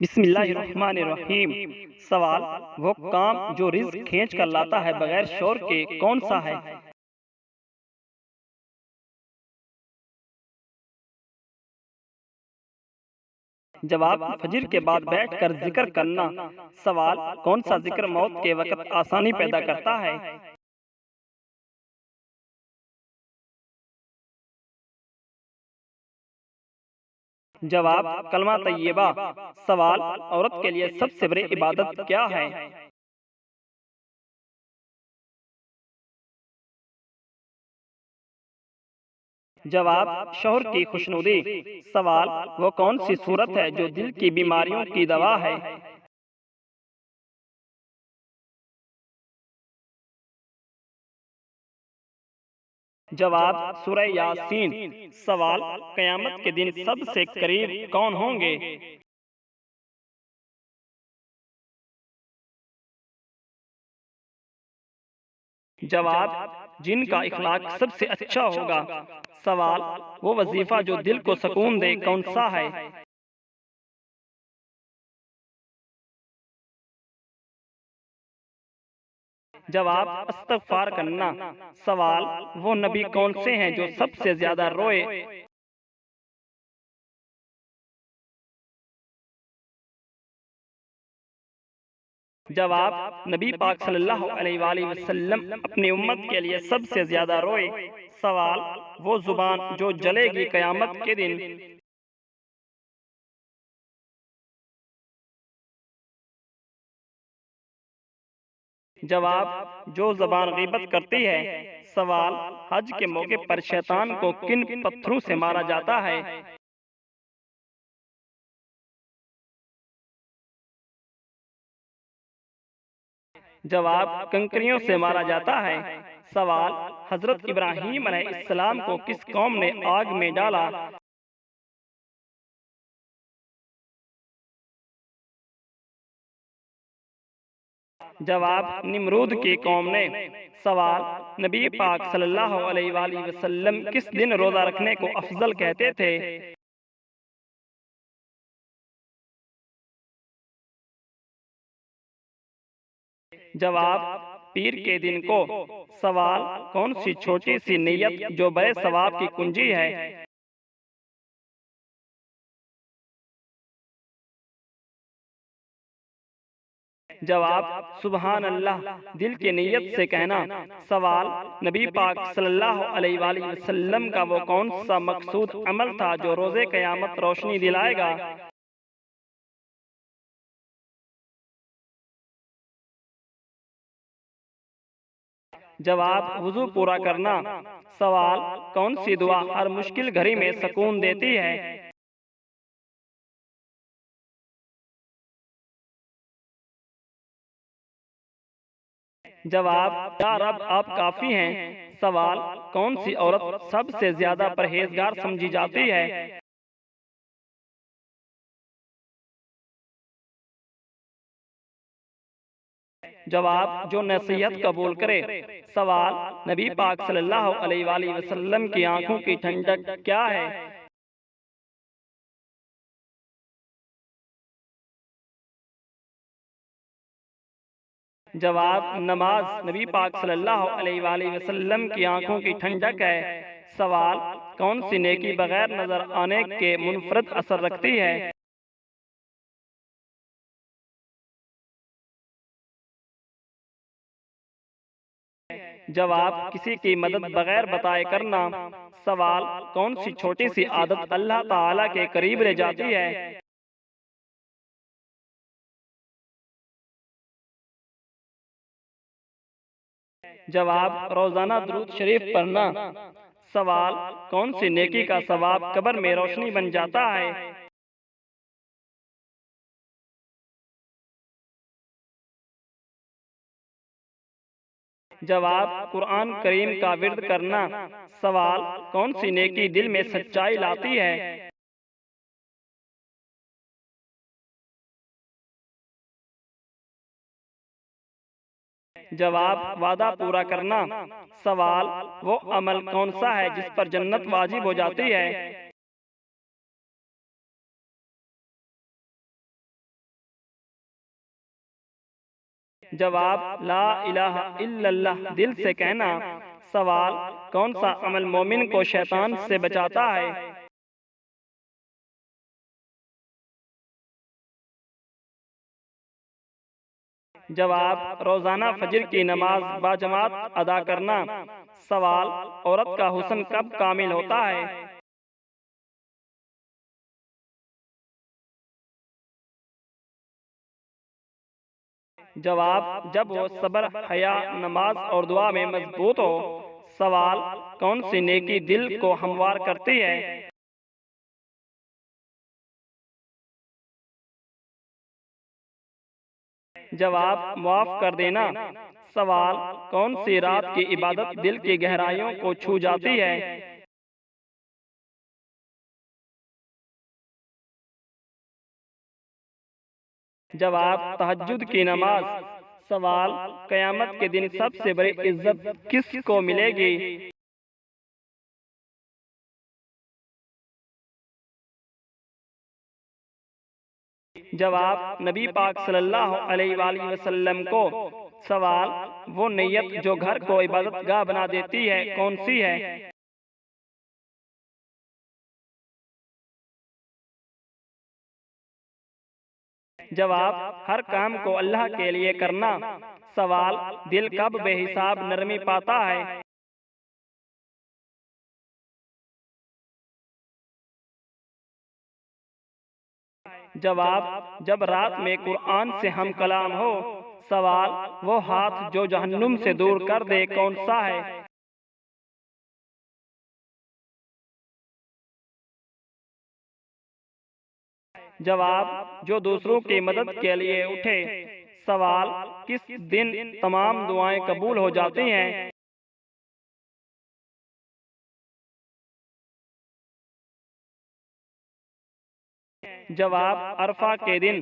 बिस्मिल्लाहिर्रहमानिर्रहीम। सवाल: वो काम जो रिज़्क खींच कर लाता है बगैर शोर के कौन सा है? जवाब: फजर के बाद बैठकर जिक्र करना। सवाल: कौन सा जिक्र मौत के वक़्त आसानी पैदा करता है? जवाब: कलमा तैयबा। सवाल: औरत के लिए सबसे बड़ी इबादत क्या है? जवाब: शौहर की खुशनुदी। सवाल: वो कौन सी सूरत है जो दिल की बीमारियों की दवा है? जवाब: सूरह यासीन। सवाल: कयामत के दिन सबसे करीब कौन होंगे? जवाब: जिनका इखलाक सबसे अच्छा होगा। सवाल: वो वजीफा जो दिल को सुकून दे कौन सा है? जवाब: इस्तग़फ़ार करना। सवाल: वो नबी कौन से हैं जो सबसे ज्यादा रोए? जवाब: नबी पाक सल्लल्लाहु अलैहि वसल्लम अपनी उम्मत के लिए सबसे ज्यादा रोए। सवाल: वो जुबान जो जलेगी कयामत के दिन? जवाब: जो ज़बान गीबत करती है। सवाल: हज के मौके पर शैतान को किन पत्थरों से मारा जाता है? जवाब: कंकरियों से मारा जाता है। सवाल: हजरत इब्राहीम अलैहिस्सलाम को किस कौम ने आग में डाला? जवाब: निमरूद की कौम ने। सवाल: नबी पाक सल्लल्लाहु अलैहि वसल्लम किस दिन रोजा रखने को अफजल कहते थे? जवाब: पीर के दिन को। सवाल: कौन सी छोटी सी नियत जो बड़े सवाब की कुंजी है? जवाब: सुबहान अल्लाह, दिल की नीयत से कहना। सवाल: नबी पाक सल्लल्लाहु अलैहि वसल्लम का वो कौन सा मकसूद अमल था जो रोजे कयामत रोशनी दिलाएगा? जवाब: वुजू पूरा करना। सवाल: कौन सी दुआ हर मुश्किल घड़ी में सुकून देती है? जवाब: या रब आप काफी हैं। सवाल: कौन सी औरत सबसे ज्यादा परहेजगार समझी जाती है? जवाब: जो नसीहत कबूल करे। सवाल: नबी पाक सल्लल्लाहु अलैहि वसल्लम की आंखों की ठंडक क्या है? जवाब: नमाज नबी पाक सल्लल्लाहु अलैहि वसल्लम की आंखों की ठंडक है। सवाल: कौन सी नेकी बगैर नजर आने के मुनफरद असर रखती है? जवाब: किसी की मदद बगैर बताए करना। सवाल: कौन सी छोटी सी आदत अल्लाह ताला के करीब ले जाती है? जवाब: रोजाना दुरूद शरीफ पढ़ना। सवाल: कौन सी नेकी का सवाब कब्र में रोशनी बन जाता है? जवाब: कुरान करीम का विर्द करना। सवाल: कौन सी नेकी दिल में सच्चाई लाती है? जवाब: वादा पूरा करना। सवाल: वो अमल कौन सा है जिस पर जन्नत वाजिब हो जाती है? जवाब ला इलाहा इल्लल्लाह दिल से कहना। सवाल कौन सा अमल मोमिन को शैतान से बचाता है? जवाब रोजाना फजर की नमाज बाजमात अदा करना। सवाल औरत का हुस्न कब कामिल होता है? जवाब जब वो सब्र, हया, नमाज और दुआ में मजबूत हो। सवाल कौन सी नेकी दिल को हमवार करती है? जवाब माफ कर देना। सवाल कौन सी रात की इबादत दिल की गहराइयों को छू जाती है? जवाब तहज्जुद की नमाज। सवाल कयामत के दिन सबसे बड़ी इज्जत किसको मिलेगी? जवाब नबी पाक सल्लल्लाहु अलैहि वसल्लम को। सवाल वो नीयत जो घर को इबादत गाह बना देती है कौन सी है? जवाब हर काम को अल्लाह के लिए करना। सवाल दिल कब बेहिसाब नरमी पाता है? जवाब जब रात में कुरान से हम कलाम हो। सवाल वो हाथ जो जहन्नुम से दूर कर दे कौन सा है? जवाब जो दूसरों की मदद के लिए उठे। सवाल किस दिन तमाम दुआएं कबूल हो जाती हैं? जवाब अरफा के दिन।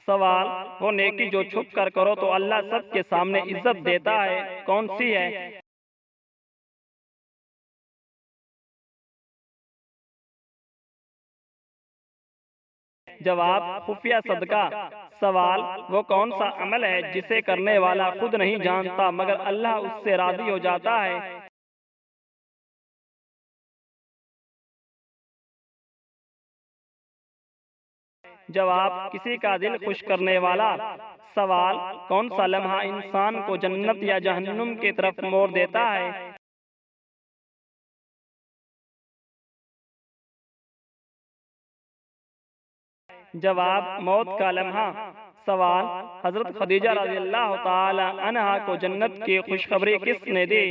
सवाल वो नेकी जो छुप कर करो तो अल्लाह सबके सामने इज्जत देता है कौन सी है? जवाब खुफिया सदका। सवाल वो कौन सा अमल है जिसे करने वाला खुद नहीं जानता मगर अल्लाह उससे राजी हो जाता है? जवाब किसी का दिल खुश करने वाला। सवाल कौन सा लम्हा इंसान को जन्नत या जहन्नुम की तरफ मोड़ देता है? जवाब मौत का लम्हा। सवाल हजरत खदीजा रज़ी अल्लाह ताला अन्हा को जन्नत की खुशखबरी किसने दी?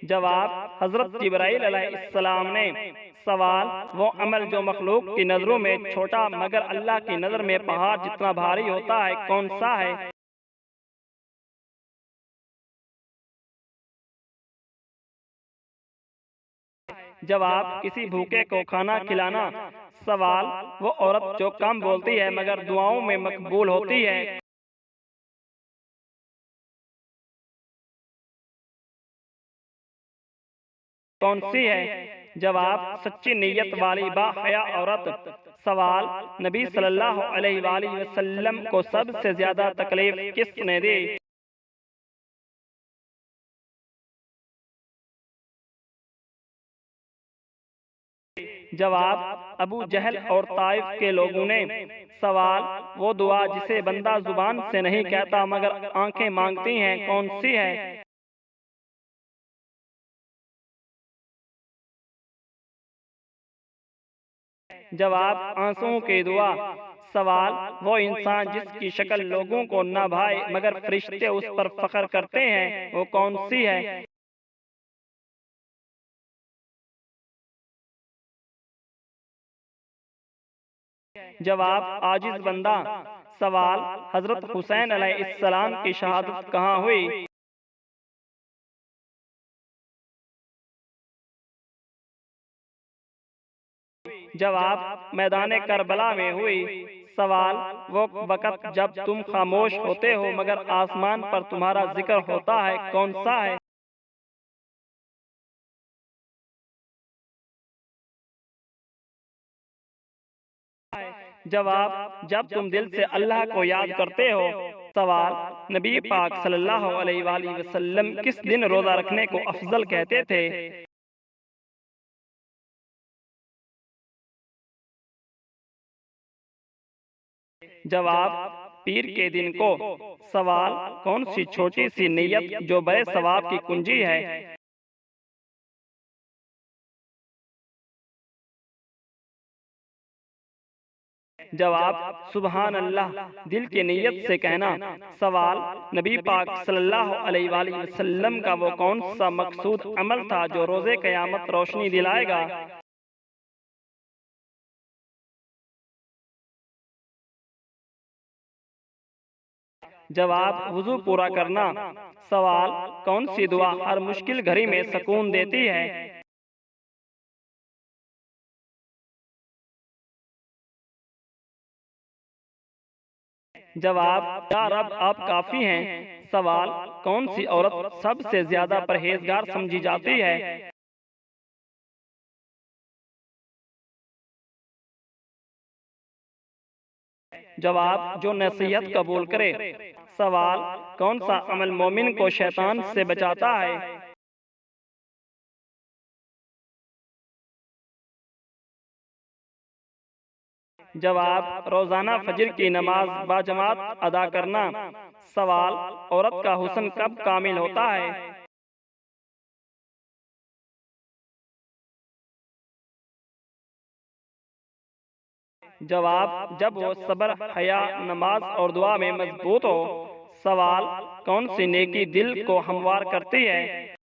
जवाब हजरत जिब्राइल अलैहिस्सलाम ने। सवाल वो अमल जो मखलूक की नजरों में छोटा मगर अल्लाह की नजर में पहाड़ जितना भारी होता है कौन सा है? जवाब किसी भूखे को खाना खिलाना। सवाल वो औरत जो कम बोलती है मगर दुआओं में मकबूल होती है। कौन सी है? जवाब सच्ची नीयत वाली बाहया औरत। सवाल नबी सल्लल्लाहु अलैहि वसल्लम को सबसे ज्यादा तकलीफ किसने दी? जवाब अबू जहल और ताइफ के लोगों ने। सवाल वो दुआ जिसे बंदा जुबान से नहीं कहता मगर आंखें मांगती हैं कौन सी है? जवाब आंसुओं की दुआ। सवाल वो इंसान जिसकी शक्ल लोगों को न भाए मगर फरिश्ते उस पर फख्र करते हैं वो कौन सी है? जवाब आजिज बंदा। सवाल हजरत हुसैन अलैहिस्सलाम की शहादत कहाँ हुई? जवाब मैदान करबला में हुई। सवाल वो वक़्त जब तुम खामोश होते हो मगर आसमान पर तुम्हारा जिक्र होता है कौन सा है? जवाब, जब तुम दिल से अल्लाह को याद करते हो। सवाल, नबी पाक सल्लल्लाहु अलैहि वसल्लम किस दिन रोजा रखने को अफजल कहते थे? जवाब, पीर के दिन को। सवाल, कौन सी छोटी सी नियत जो बड़े सवाब की कुंजी है? जवाब, सुभान अल्लाह, दिल की नीयत से कहना। सवाल, नबी पाक सल्लल्लाहु अलैहि वसल्लम का वो कौन सा मकसूद अमल था जो रोजे क़यामत रोशनी दिलाएगा? जवाब, वुजू पूरा करना। सवाल, कौन सी दुआ हर मुश्किल घड़ी में सुकून देती है? जवाब, या रब आप काफी हैं। सवाल, कौन सी औरत सबसे ज्यादा परहेजगार समझी जाती है? जवाब, जो नसीहत कबूल करे। सवाल, कौन सा अमल मोमिन को शैतान से बचाता है? जवाब, रोजाना फजर की नमाज बाजमात अदा करना। सवाल, औरत का हुस्न कब कामिल होता है? जवाब, जब वो सब्र, हया, नमाज और दुआ में मजबूत हो। सवाल, कौन सी नेकी दिल को हमवार करती है?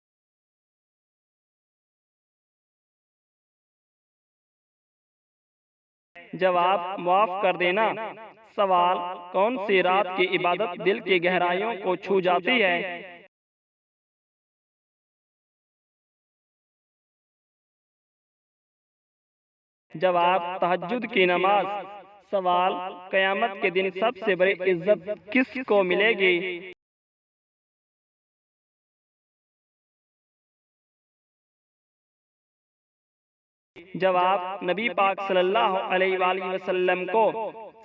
जवाब, माफ कर देना। सवाल, कौन सी रात की इबादत दिल की गहराइयों को छू जाती है? जवाब, तहज्जुद की नमाज। सवाल, कयामत के दिन सबसे बड़ी इज्जत किसको मिलेगी? जवाब, नबी पाक सल्लल्लाहु अलैहि वसल्लम को।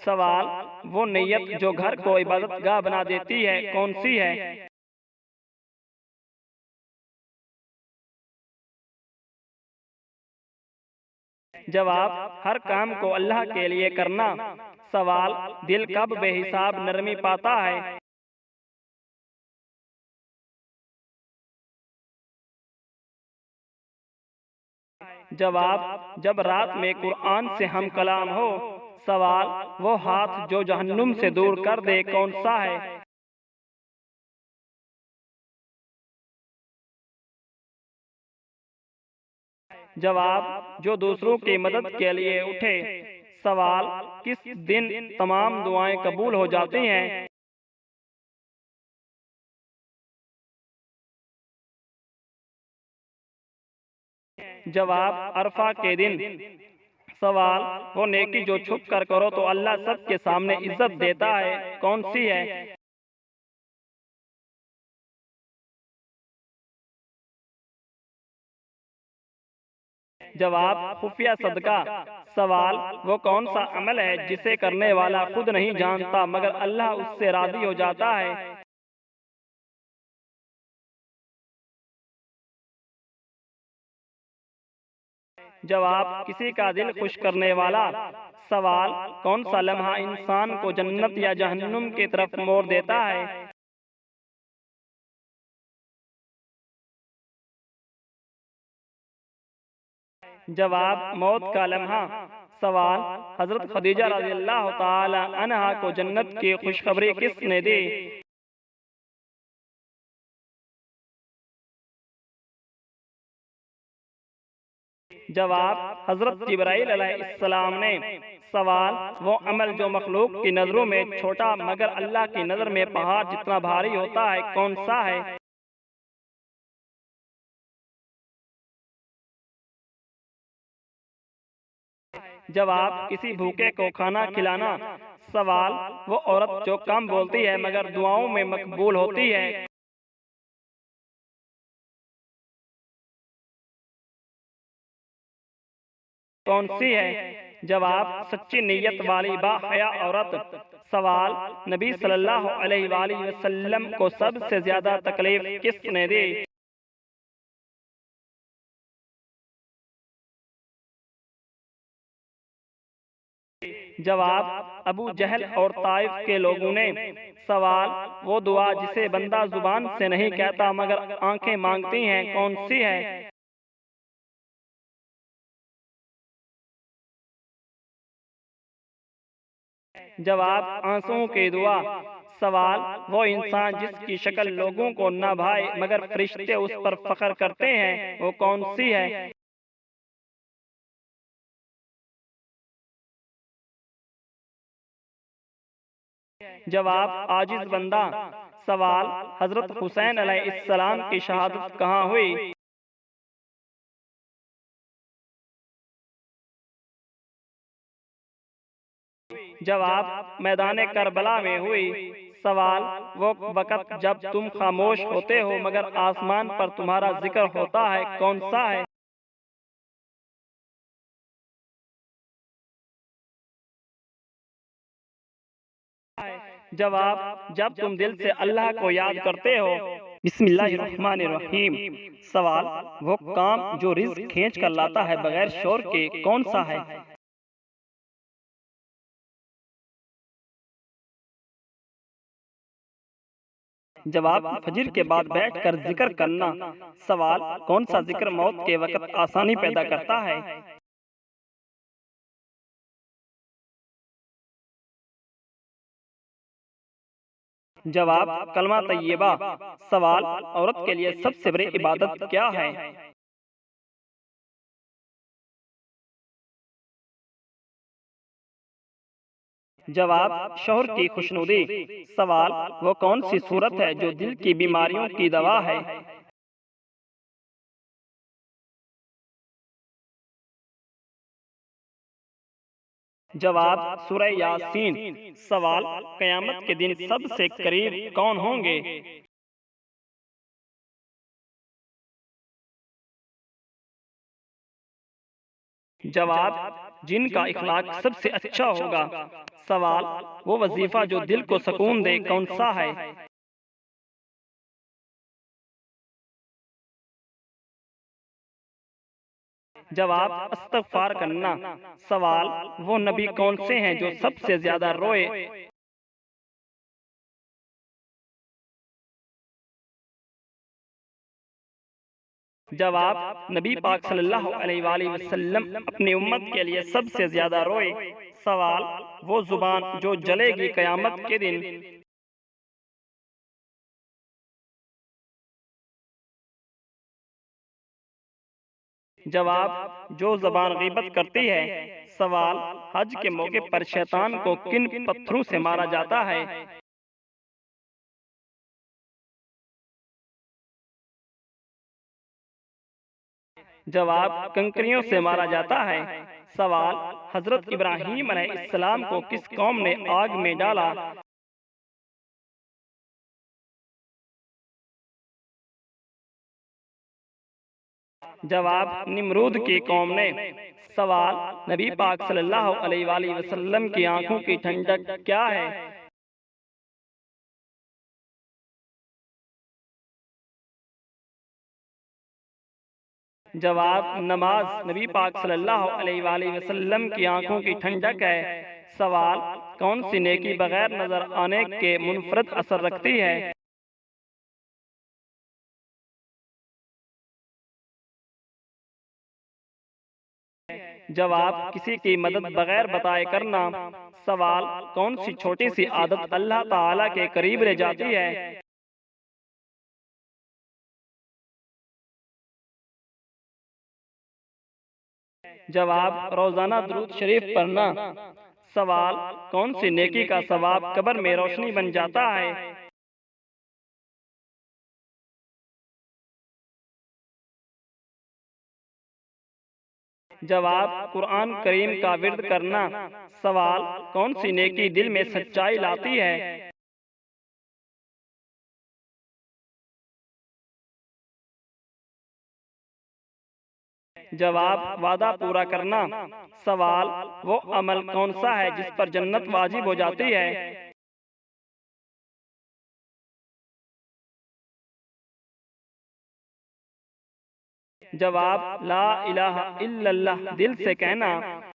सवाल, वो नियत जो घर को इबादत गाह बना देती है कौन सी है? जवाब, हर काम को अल्लाह के लिए करना। सवाल, दिल कब बेहिसाब नरमी पाता है? जवाब, जब रात में कुरान से हम कलाम हो। सवाल, वो हाथ जो जहन्नुम से दूर कर दे कौन सा है? जवाब, जो दूसरों की मदद के लिए उठे। सवाल, किस दिन तमाम दुआएं कबूल हो जाती हैं? जवाब, अरफा के दिन। सवाल, वो नेकी जो छुप कर करो तो अल्लाह सबके सामने इज्जत देता है कौन सी है? जवाब, खुफिया सदका। सवाल, वो कौन सा अमल है जिसे करने वाला खुद नहीं जानता मगर अल्लाह उससे राजी हो जाता है? जवाब, किसी का दिल खुश करने वाला। सवाल, कौन सा लम्हा इंसान को जन्नत या जहन्नुम की तरफ मोड़ देता है? जवाब, मौत का लम्हा। सवाल, हजरत खदीजा रज़ी अल्लाह ताला अन्हा को जन्नत की खुशखबरी किसने दी? जवाब, हजरत जिब्राइल अलैहिस्सलाम ने। सवाल, वो अमल जो मखलूक की नजरों में छोटा मगर अल्लाह की नजर में पहाड़ जितना भारी होता है कौन सा है? जवाब, किसी भूखे को खाना खिलाना। सवाल, वो औरत जो कम बोलती है मगर दुआओं में मकबूल होती है कौन सी है? जवाब सच्ची नीयत वाली बाहया औरत। सवाल नबी सल्लल्लाहु अलैहि वसल्लम को सबसे ज्यादा तकलीफ किसने दी? जवाब अबू जहल और ताइफ के लोगों ने। सवाल वो दुआ जिसे बंदा जुबान से नहीं कहता मगर आंखें मांगती हैं कौन सी है? जवाब आंसुओं की दुआ। सवाल वो इंसान जिसकी शक्ल लोगों को न भाए मगर फरिश्ते उस पर फख्र करते हैं वो कौन सी है? जवाब आजिज बंदा। सवाल हजरत हुसैन अलैहिस्सलाम की शहादत कहाँ हुई? जवाब मैदान करबला में हुई। सवाल वो वक़्त जब तुम खामोश होते हो मगर आसमान पर तुम्हारा जिक्र होता है कौन सा है? जवाब जब तुम दिल से अल्लाह को याद करते हो। बिस्मिल्लाहिर्रहमानिर्रहीम। सवाल वो काम जो रिज़्क खींच कर लाता है बगैर शोर के कौन सा है? जवाब फजर के बाद बैठकर जिक्र करना। सवाल कौन सा जिक्र मौत के वक़्त आसानी पैदा करता है? जवाब कलमा तैयबा। सवाल औरत के लिए सबसे बड़ी इबादत क्या है? जवाब शोहर की खुशनुदी। सवाल वो कौन सी सूरत है जो दिल की बीमारियों की दवा है? जवाब सूरह यासीन। सवाल कयामत के दिन सबसे करीब कौन होंगे? जवाब जिनका इखलाक सबसे अच्छा होगा। सवाल वो वजीफा जो दिल को सुकून दे कौन सा है? जवाब इस्तग़फ़ार करना। सवाल वो नबी कौन से हैं जो सबसे ज्यादा रोए? जवाब नबी पाक सल्लल्लाहु अलैहि वसल्लम अपनी उम्मत के लिए सबसे ज्यादा रोए। सवाल वो जुबान जो जलेगी कयामत के दिन। जवाब जो ज़बान गीबत करती है। सवाल हज के मौके पर शैतान को किन पत्थरों से मारा जाता है? जवाब कंकरियों से मारा जाता है। सवाल हजरत इब्राहीम अलैहिस्सलाम को किस कौम ने आग में डाला? जवाब निमरूद की कौम ने। सवाल नबी पाक सल्लल्लाहु अलैहि वसल्लम की आंखों की ठंडक क्या है? जवाब नमाज नबी पाक सल्लल्लाहु अलैहि वसल्लम की आंखों की ठंडक है। सवाल कौन सी नेकी बगैर नजर आने के मुनफरद असर रखती है? जवाब किसी की मदद बगैर बताए करना। सवाल कौन सी छोटी सी आदत अल्लाह ताला के करीब ले जाती है? जवाब रोजाना दुरूद शरीफ पढ़ना। सवाल कौन सी नेकी का सवाब कब्र में रोशनी बन जाता है? जवाब कुरान करीम का विर्द करना। सवाल कौन सी नेकी दिल में सच्चाई लाती है? जवाब, वादा पूरा करना। सवाल, वो अमल कौन सा है जिस पर जन्नत वाजिब हो जाती है? जवाब, ला इलाहा इल्लल्लाह दिल से कहना।